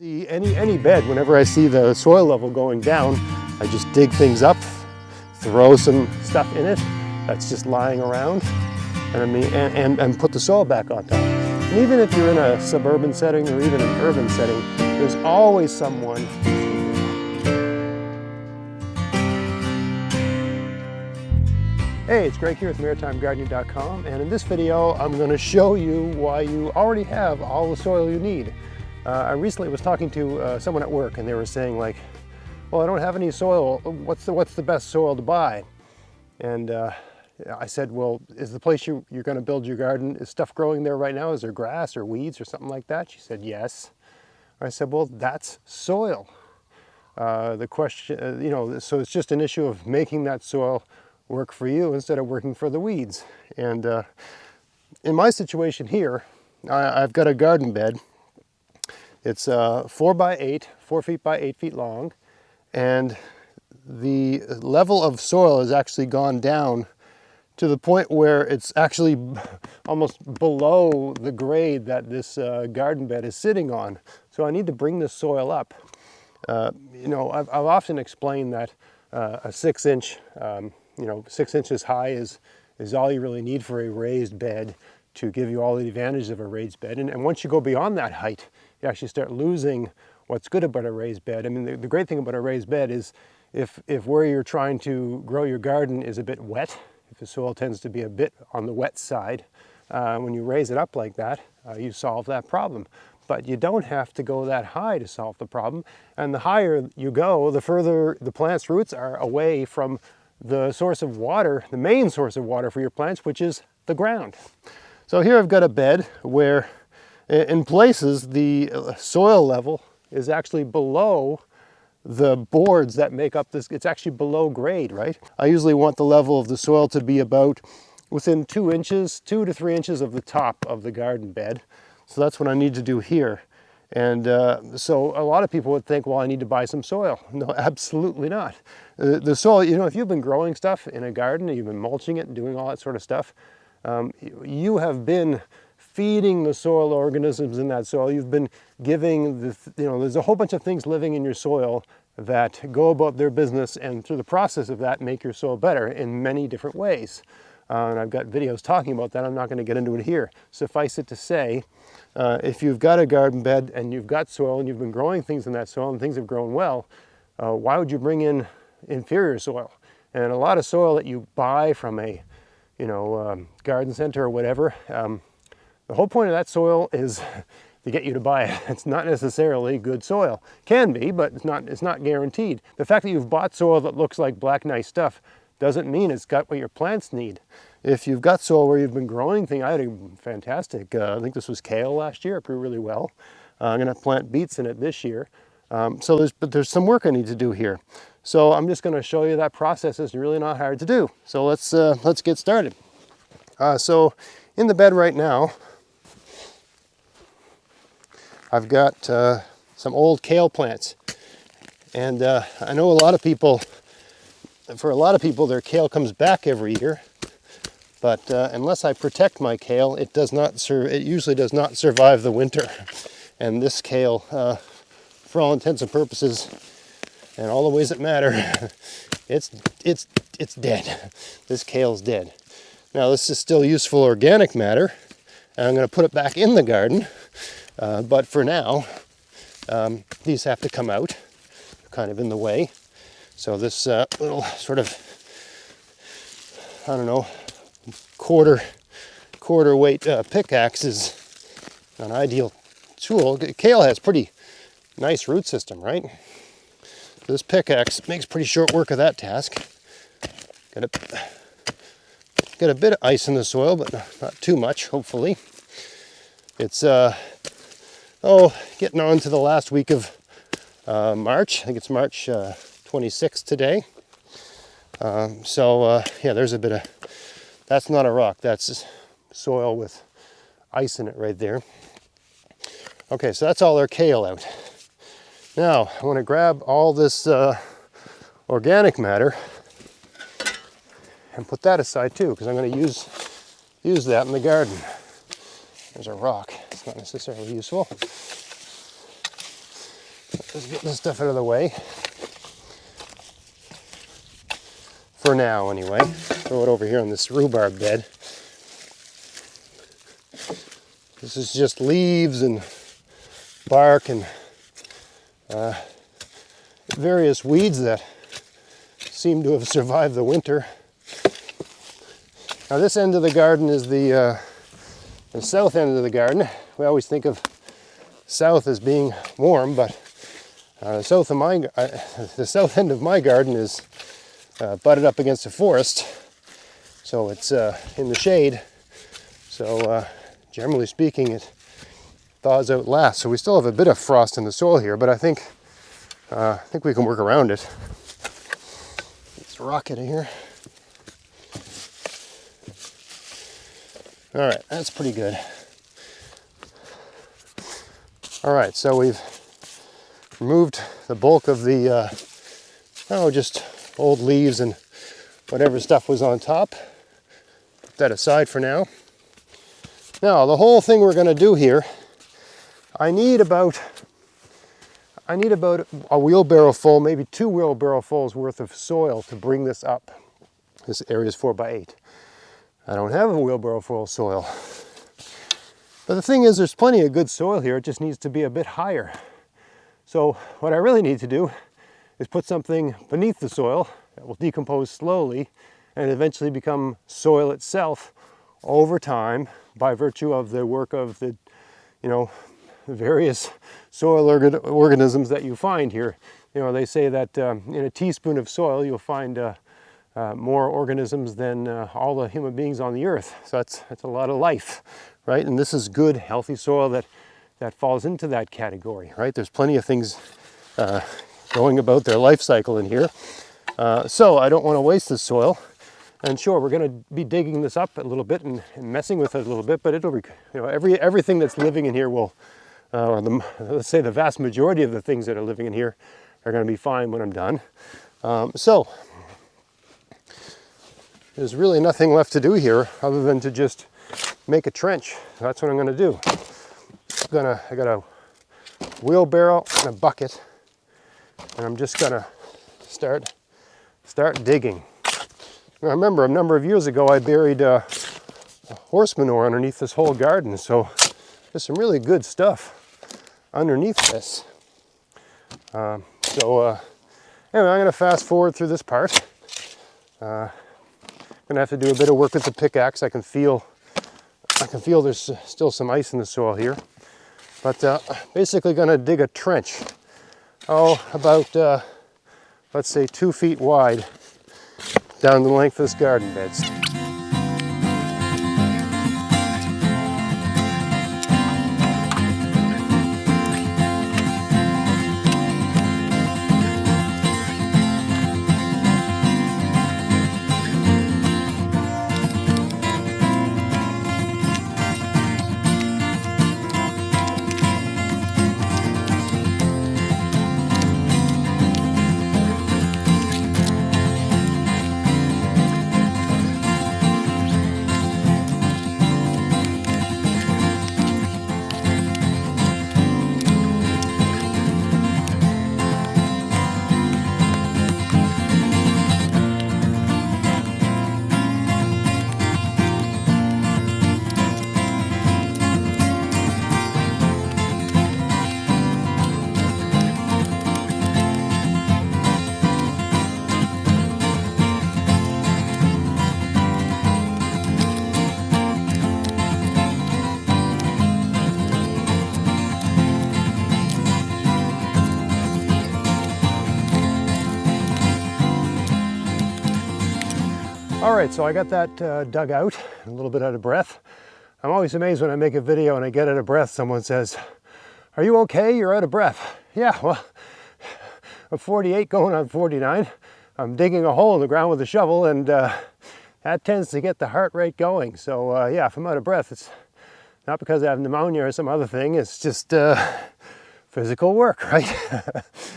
Any bed, whenever I see the soil level going down, I just dig things up, throw some stuff in it that's just lying around, and put the soil back on top. And even if you're in a suburban setting or even an urban setting, there's always someone. Hey, it's Greg here with MaritimeGardening.com, and in this video I'm going to show you why you already have all the soil you need. I recently was talking to someone at work, and they were saying, like, well, I don't have any soil. What's the best soil to buy? And I said, well, is the place you're going to build your garden, is stuff growing there right now? Is there grass or weeds or something like that? She said, yes. I said, well, that's soil. The question, so it's just an issue of making that soil work for you instead of working for the weeds. And in my situation here, I've got a garden bed. It's 4 feet by 8 feet long, and the level of soil has actually gone down to the point where it's actually almost below the grade that this garden bed is sitting on. So I need to bring this soil up. I've often explained that a 6-inch, 6 inches high is all you really need for a raised bed to give you all the advantages of a raised bed. And once you go beyond that height, you actually start losing what's good about a raised bed. I mean, the great thing about a raised bed is if where you're trying to grow your garden is a bit wet, if the soil tends to be a bit on the wet side, when you raise it up like that, you solve that problem. But you don't have to go that high to solve the problem. And the higher you go, the further the plant's roots are away from the source of water, the main source of water for your plants, which is the ground. So here I've got a bed where in places the soil level is actually below the boards that make up this. It's actually below grade, right? I usually want the level of the soil to be about within 2 to 3 inches of the top of the garden bed. So that's what I need to do here. And so a lot of people would think, well, I need to buy some soil. No, absolutely not. The soil, if you've been growing stuff in a garden, you've been mulching it and doing all that sort of stuff, you have been feeding the soil organisms in that soil. You've been giving there's a whole bunch of things living in your soil that go about their business, and through the process of that make your soil better in many different ways. And I've got videos talking about that. I'm not going to get into it here. Suffice it to say, if you've got a garden bed and you've got soil and you've been growing things in that soil and things have grown well, why would you bring in inferior soil? And a lot of soil that you buy from a garden center or whatever, the whole point of that soil is to get you to buy it. It's not necessarily good soil. Can be, but it's not guaranteed. The fact that you've bought soil that looks like black nice stuff doesn't mean it's got what your plants need. If you've got soil where you've been growing things, I had a fantastic, I think this was kale last year, it grew really well. I'm gonna plant beets in it this year. But there's some work I need to do here. So I'm just gonna show you that process. Is really not hard to do. So let's get started. So in the bed right now, I've got some old kale plants. And I know for a lot of people, their kale comes back every year. But unless I protect my kale, it usually does not survive the winter. And this kale, for all intents and purposes, and all the ways that matter, it's dead. This kale's dead. Now this is still useful organic matter, and I'm going to put it back in the garden. But for now, these have to come out, kind of in the way. So this little sort of, I don't know, quarter weight pickaxe is an ideal tool. Kale has pretty nice root system, right? This pickaxe makes pretty short work of that task. Got a bit of ice in the soil, but not too much, hopefully. It's getting on to the last week of March. I think it's March 26th today. There's a bit of, that's not a rock, that's soil with ice in it right there. Okay, so that's all our kale out. Now, I want to grab all this organic matter and put that aside too, because I'm going to use that in the garden. There's a rock. It's not necessarily useful. Let's get this stuff out of the way. For now, anyway. Throw it over here on this rhubarb bed. This is just leaves and bark and various weeds that seem to have survived the winter. Now this end of the garden is the south end of the garden. We always think of south as being warm, but the south end of my garden is butted up against a forest, so it's in the shade. So generally speaking, it thaws out last. So we still have a bit of frost in the soil here, but I think we can work around it. Let's rock it in here. All right, that's pretty good. All right, so we've removed the bulk of the just old leaves and whatever stuff was on top. Put that aside for now. Now, the whole thing we're going to do here, I need about a wheelbarrow full, maybe 2 wheelbarrow fulls worth of soil to bring this up. This area is 4x8. I don't have a wheelbarrow full of soil. But the thing is, there's plenty of good soil here. It just needs to be a bit higher. So what I really need to do is put something beneath the soil that will decompose slowly and eventually become soil itself over time by virtue of the work of the, various soil organisms that you find here. They say that in a teaspoon of soil you'll find more organisms than all the human beings on the earth. So that's a lot of life, right? And this is good, healthy soil that falls into that category, right? There's plenty of things going about their life cycle in here. So I don't want to waste this soil. And sure, we're going to be digging this up a little bit and messing with it a little bit, but it'll be, everything that's living in here will, let's say the vast majority of the things that are living in here are going to be fine when I'm done. So there's really nothing left to do here other than to just make a trench. That's what I'm going to do. I got a wheelbarrow and a bucket, and I'm just going to start digging. Now, I remember a number of years ago I buried horse manure underneath this whole garden, so there's some really good stuff underneath this. Anyway, I'm going to fast forward through this part. I'm going to have to do a bit of work with the pickaxe. I can feel there's still some ice in the soil here. But basically going to dig a trench, about, let's say 2 feet wide down the length of this garden beds. All right, so I got that dug out, a little bit out of breath. I'm always amazed when I make a video and I get out of breath, someone says, "Are you okay? You're out of breath." Yeah, well, I'm 48 going on 49. I'm digging a hole in the ground with a shovel, and that tends to get the heart rate going. So yeah, if I'm out of breath, it's not because I have pneumonia or some other thing, it's just physical work, right?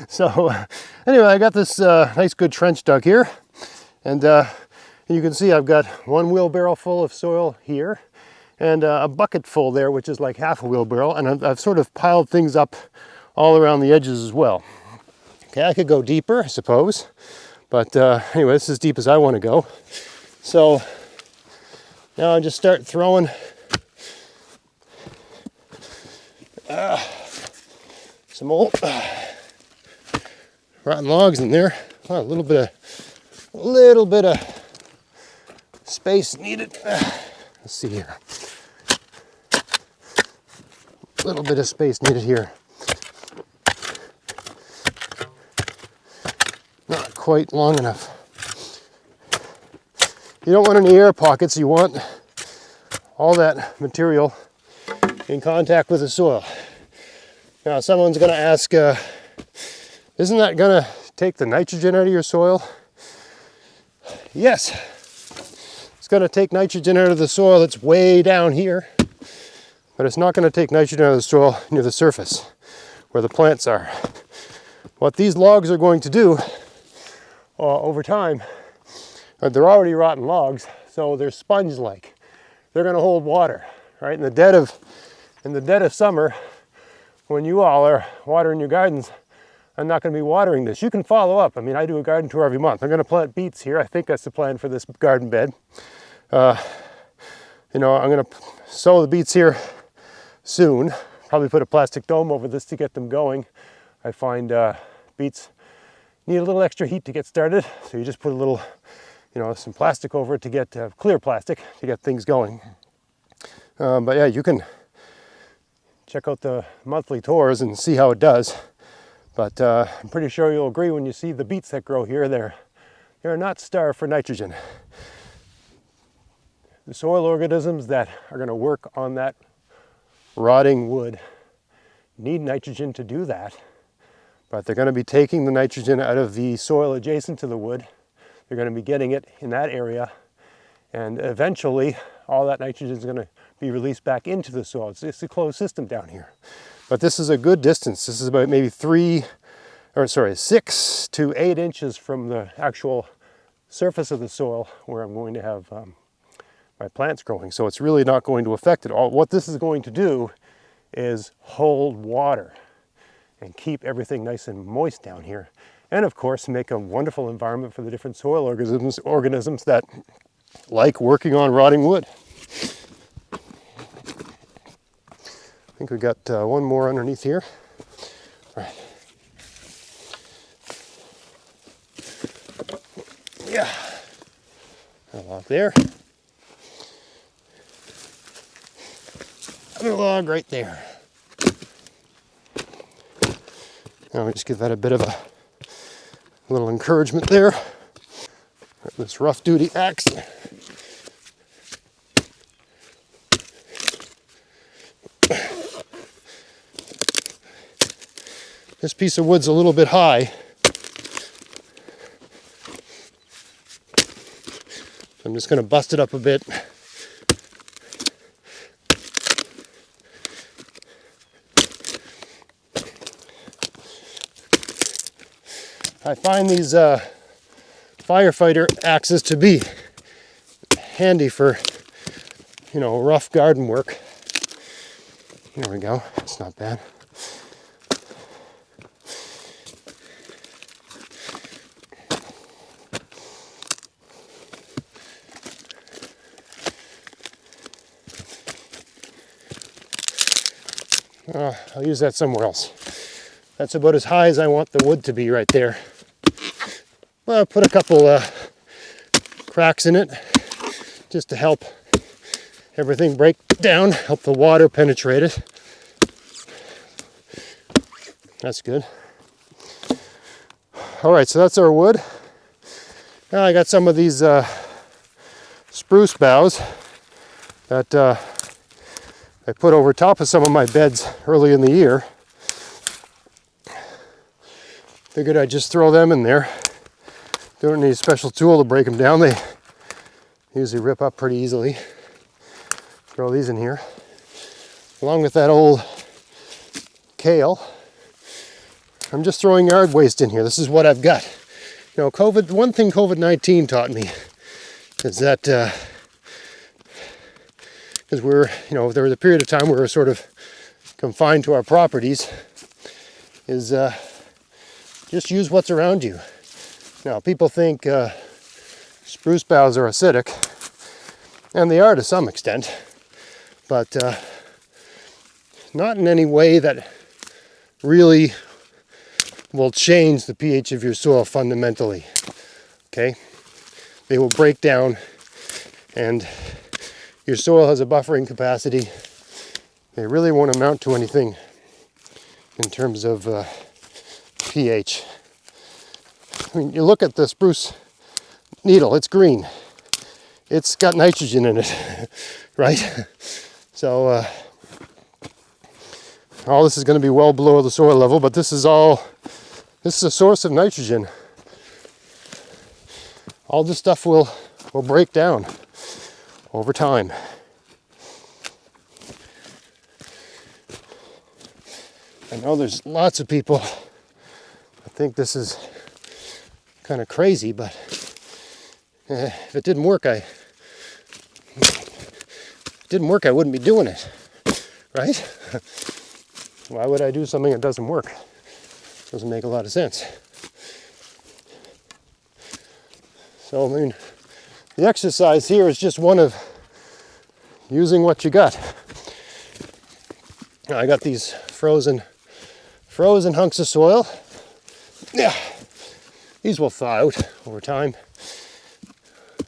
So anyway, I got this nice good trench dug here, and you can see I've got 1 wheelbarrow full of soil here and a bucket full there, which is like half a wheelbarrow, and I've sort of piled things up all around the edges as well. Okay, I could go deeper, I suppose, but anyway, this is as deep as I want to go. So now I just start throwing some old rotten logs in there. Oh, a little bit of space needed. Let's see here. A little bit of space needed here. Not quite long enough. You don't want any air pockets. You want all that material in contact with the soil. Now, someone's going to ask, isn't that going to take the nitrogen out of your soil? Yes. It's going to take nitrogen out of the soil that's way down here, but it's not going to take nitrogen out of the soil near the surface where the plants are. What these logs are going to do over time, they're already rotten logs, so they're sponge-like. They're going to hold water, right? In the dead of summer, when you all are watering your gardens, I'm not going to be watering this. You can follow up. I mean, I do a garden tour every month. I'm going to plant beets here. I think that's the plan for this garden bed. You know, I'm going to sow the beets here soon. Probably put a plastic dome over this to get them going. I find beets need a little extra heat to get started, so you just put a little, you know, some plastic over it to get clear plastic to get things going. But yeah, you can check out the monthly tours and see how it does. But I'm pretty sure you'll agree when you see the beets that grow here, they're not starved for nitrogen. The soil organisms that are going to work on that rotting wood need nitrogen to do that, but they're going to be taking the nitrogen out of the soil adjacent to the wood. They're going to be getting it in that area, and eventually all that nitrogen is going to be released back into the soil. It's a closed system down here. But this is a good distance. This is about maybe 6 to 8 inches from the actual surface of the soil where I'm going to have my plants growing. So it's really not going to affect it all. What this is going to do is hold water and keep everything nice and moist down here. And of course, make a wonderful environment for the different soil organisms that like working on rotting wood. I think we got one more underneath here. All right. Yeah. A log there. Another log right there. Now we just give that a bit of a little encouragement there. This rough duty axe. This piece of wood's a little bit high. I'm just going to bust it up a bit. I find these firefighter axes to be handy for, you know, rough garden work. There we go. That's not bad. I'll use that somewhere else. That's about as high as I want the wood to be right there. Well, I'll put a couple cracks in it just to help everything break down, help the water penetrate it. That's good. All right, so that's our wood. Now I got some of these spruce boughs that I put over top of some of my beds early in the year. Figured I'd just throw them in there. Don't need a special tool to break them down. They usually rip up pretty easily. Throw these in here. Along with that old kale. I'm just throwing yard waste in here. This is what I've got. You know, one thing COVID-19 taught me is that because there was a period of time where we were sort of confined to our properties, is just use what's around you. Now, people think spruce boughs are acidic, and they are to some extent, but not in any way that really will change the pH of your soil fundamentally. Okay? They will break down, and your soil has a buffering capacity. They really won't amount to anything in terms of pH. I mean, you look at the spruce needle, it's green. It's got nitrogen in it, right? So all this is going to be well below the soil level, but this is a source of nitrogen. All this stuff will break down over time. I know there's lots of people that think this is kind of crazy, but if it didn't work, I wouldn't be doing it, right? Why would I do something that doesn't work? Doesn't make a lot of sense. So, I mean, the exercise here is just one of using what you got. I got these frozen hunks of soil. Yeah, these will thaw out over time.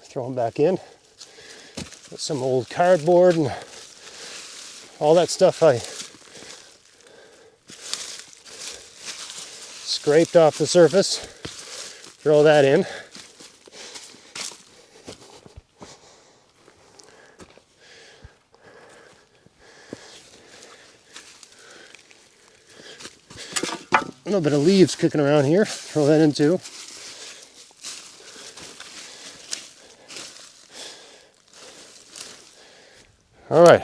Throw them back in. Got some old cardboard and all that stuff I scraped off the surface. Throw that in. A little bit of leaves kicking around here. Throw that in too. All right,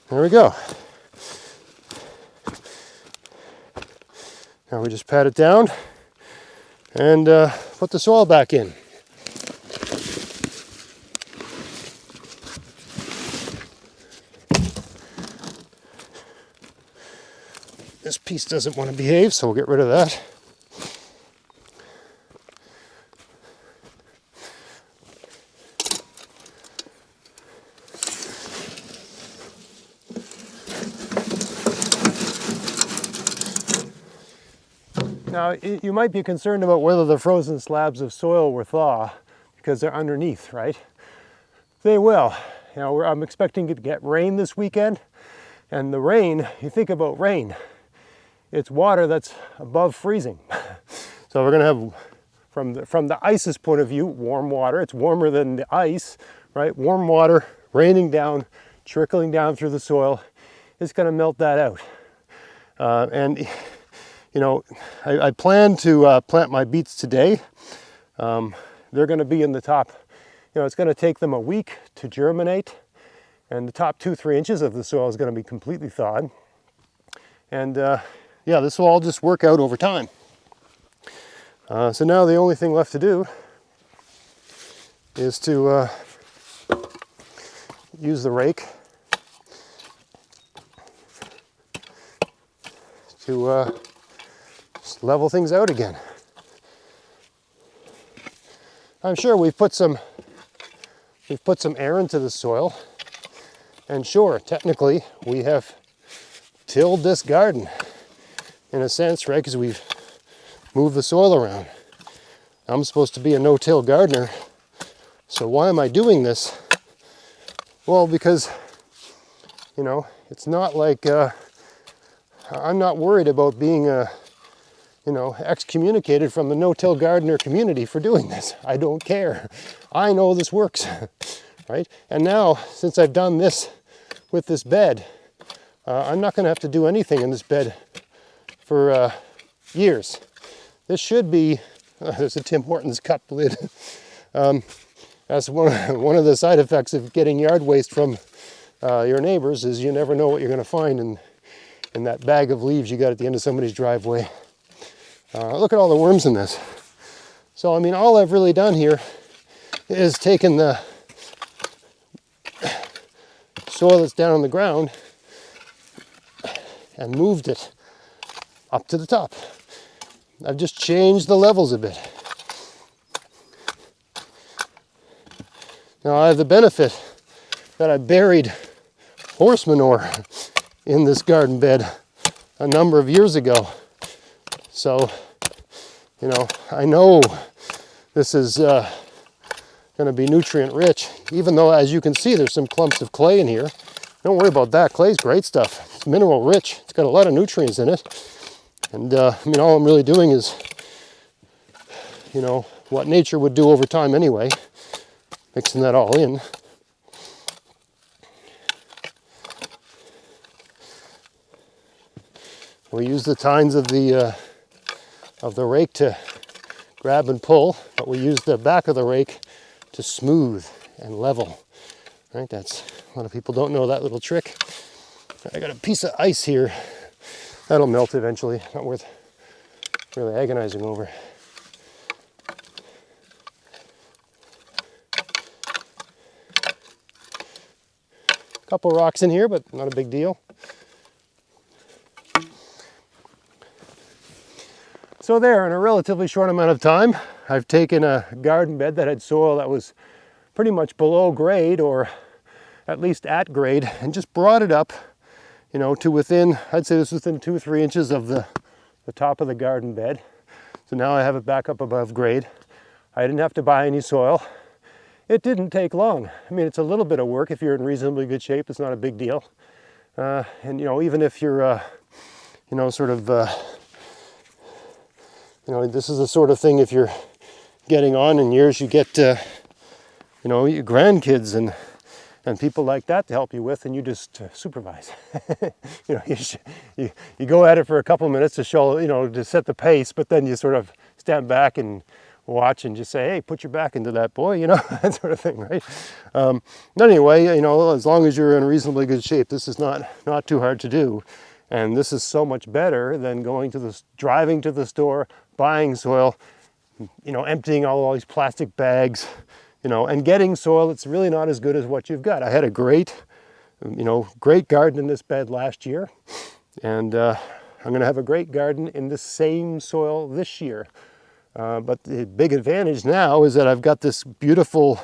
there we go. Now we just pat it down and put the soil back in. This piece doesn't want to behave, so we'll get rid of that. Now, you might be concerned about whether the frozen slabs of soil will thaw because they're underneath, right? They will. You know, I'm expecting to get rain this weekend, and the rain, you think about rain, it's water that's above freezing. So we're going to have, from the ice's point of view, warm water. It's warmer than the ice, right? Warm water raining down, trickling down through the soil. It's going to melt that out. And you know, I plan to plant my beets today. They're going to be in the top, you know, it's going to take them a week to germinate, and the top 2-3 inches of the soil is going to be completely thawed. And yeah, this will all just work out over time. So now the only thing left to do is to use the rake to level things out again. I'm sure we've put some air into the soil, and sure, technically we have tilled this garden in a sense, right? Because we've moved the soil around. I'm supposed to be a no-till gardener, so why am I doing this? Well, because, you know, it's not like I'm not worried about being you know, excommunicated from the no-till gardener community for doing this. I don't care. I know this works, right? And now, since I've done this with this bed, I'm not going to have to do anything in this bed for years. This should be, there's a Tim Hortons cup lid. That's one of the side effects of getting yard waste from your neighbors, is you never know what you're going to find in that bag of leaves you got at the end of somebody's driveway. Look at all the worms in this. So, I mean, all I've really done here is taken the soil that's down on the ground and moved it up to the top. I've just changed the levels a bit. Now I have the benefit that I buried horse manure in this garden bed a number of years ago. So, you know, I know this is going to be nutrient rich, even though, as you can see, there's some clumps of clay in here. Don't worry about that. Clay's great stuff. It's mineral rich. It's got a lot of nutrients in it. And I mean, all I'm really doing is, you know, what nature would do over time anyway, mixing that all in. We use the tines of the rake to grab and pull, but we use the back of the rake to smooth and level. Right? That's a lot of people don't know that little trick. I got a piece of ice here. That'll melt eventually. Not worth really agonizing over. A couple rocks in here, but not a big deal. So there, in a relatively short amount of time, I've taken a garden bed that had soil that was pretty much below grade, or at least at grade, and just brought it up, you know, to within, I'd say this was within 2-3 inches of the top of the garden bed. So now I have it back up above grade. I didn't have to buy any soil. It didn't take long. I mean, it's a little bit of work. If you're in reasonably good shape, it's not a big deal. And, you know, even if you're, you know, sort of, you know, this is the sort of thing, if you're getting on in years, you get, you know, your grandkids and people like that to help you with, and you just supervise. You know, you go at it for a couple of minutes to show, you know, to set the pace, but then you sort of stand back and watch and just say, hey, put your back into that, boy, you know, that sort of thing, right? But anyway, you know, as long as you're in reasonably good shape, this is not too hard to do. And this is so much better than driving to the store, buying soil, you know, emptying all these plastic bags, you know, and getting soil that's really not as good as what you've got. I had a great garden in this bed last year, and I'm going to have a great garden in the same soil this year. But the big advantage now is that I've got this beautiful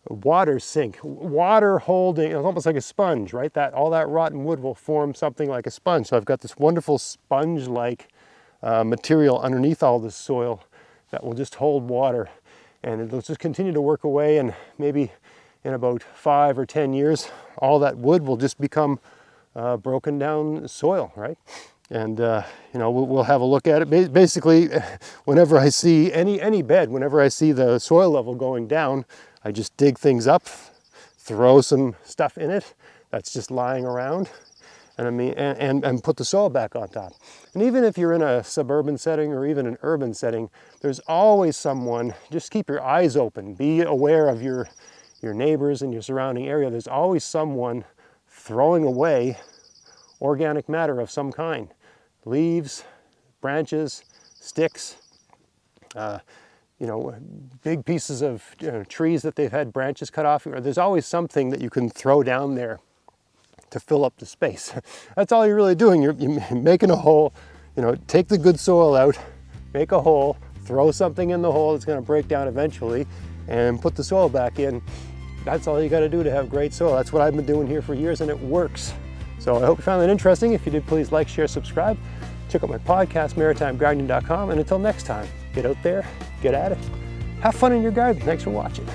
water sink, water holding, it's almost like a sponge, right? All that rotten wood will form something like a sponge. So I've got this wonderful sponge-like material underneath all this soil that will just hold water, and it'll just continue to work away, and maybe in about 5 or 10 years, all that wood will just become broken down soil, right? And you know, we'll have a look at it. Basically, whenever I see any bed, whenever I see the soil level going down, I just dig things up, throw some stuff in it that's just lying around, and put the soil back on top. And even if you're in a suburban setting or even an urban setting, there's always someone. Just keep your eyes open. Be aware of your neighbors and your surrounding area. There's always someone throwing away organic matter of some kind. Leaves, branches, sticks, you know, big pieces of trees that they've had branches cut off. There's always something that you can throw down there to fill up the space. That's all you're really doing. You're making a hole, you know, take the good soil out, make a hole, throw something in the hole that's going to break down eventually, and put the soil back in. That's all you got to do to have great soil. That's what I've been doing here for years, and it works. So I hope you found that interesting. If you did, please like, share, subscribe. Check out my podcast, maritimegardening.com. And until next time, get out there, get at it. Have fun in your garden. Thanks for watching.